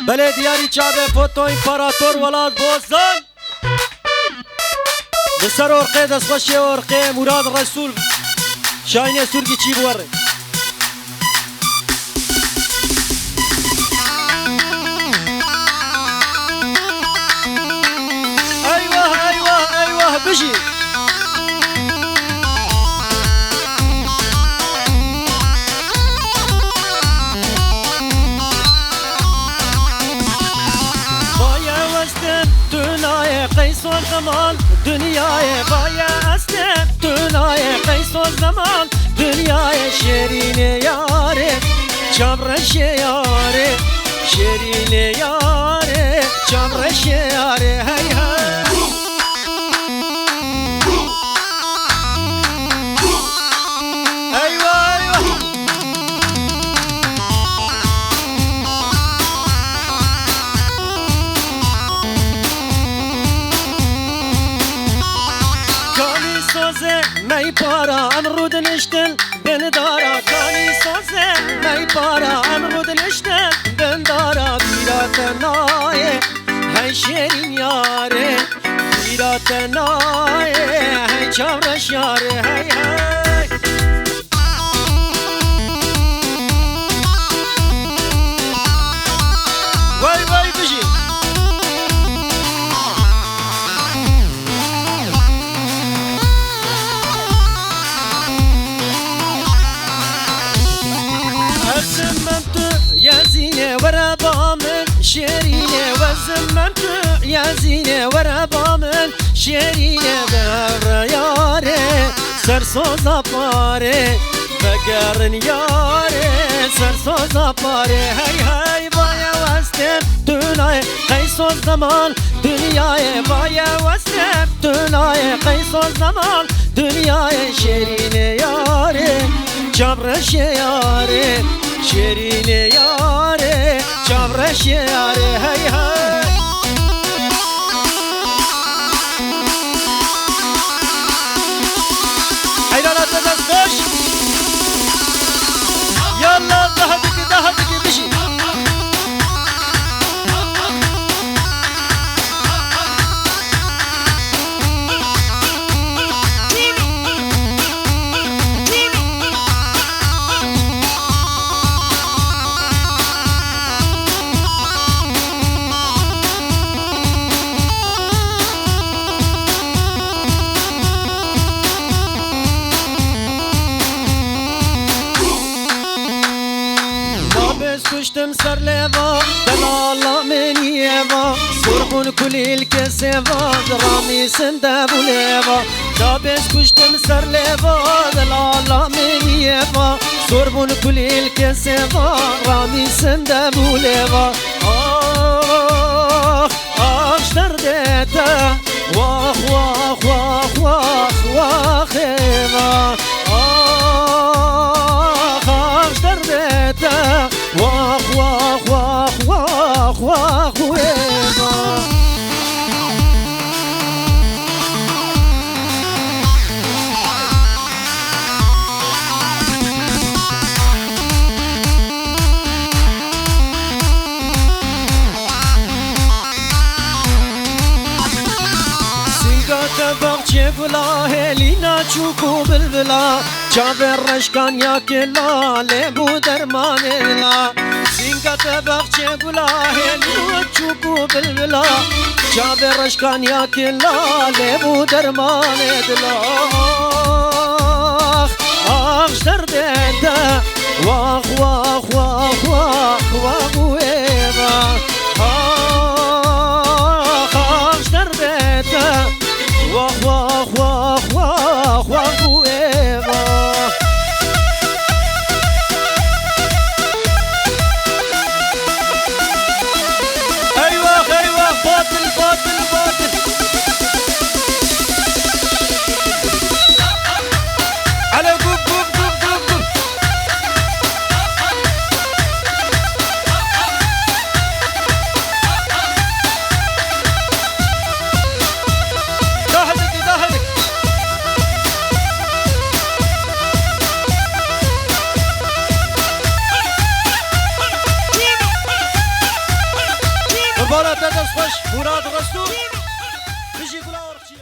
بله دیاری چابه فوتو امپراتور ولاد بوزن بسر ارقه دست خوشی ارقه مراد رسول شاین سرگی چی بوره ایوه ایوه ایوه بشی قیس و زمان دنیای بایا استه دنیای قیس و زمان دنیای شیرین یاره چمرش یاره شیرین یاره چمرش یاره هی هی می پارا امرود نشتن بندارا کانی سازه می پارا امرود نشتن بندارا بیرات نایه هی شیرین یاره بیرات نایه هی چورش یاره هی هی وای وای بجی يا ورا بامن شيرينه وزممت يا زينه ورا بامن شيرينه بهر ياره سرسوزا باره بقرن ياره سرسوزا باره هاي هاي بايا وستم دنيا قيس الزمان دنيا بايا وستم دنيا قيس الزمان دنيا شيرينه ياره جبرش ياره شیرین یاره چمرش یاره هی هی حیرانات دست خوش یالا دهدکی بشی کشتم سر لیوا دلالا منیوا سرخون کلیل کسیوا درامی سنده بولیوا دابش کشتم سر لیوا دلالا منیوا سرخون کلیل کسیوا رامی سنده بولیوا آخ آخ شردتا واخ واخ واخ واخ واخ ایوا آخ آخ شردتا واخ واخ واخ واخ واخ ويما سنگات باغچه گلا هلینا چوکو بلبلا جابر رشکان یا کلا لیبو درمان دلا سنگات باغچه گلا هلینا چوکو بلبلا جابر رشکان یا کلا لیبو درمان دلا آخ شردتا واخ واخ واخ واخ واخ ويبا آخ شردتا واخ واخ واخ واخ واخ ويبا باطل باطل باطل على قوب قوب قوب قوب قوب خوش مراد رستو بيجي كل ورقتي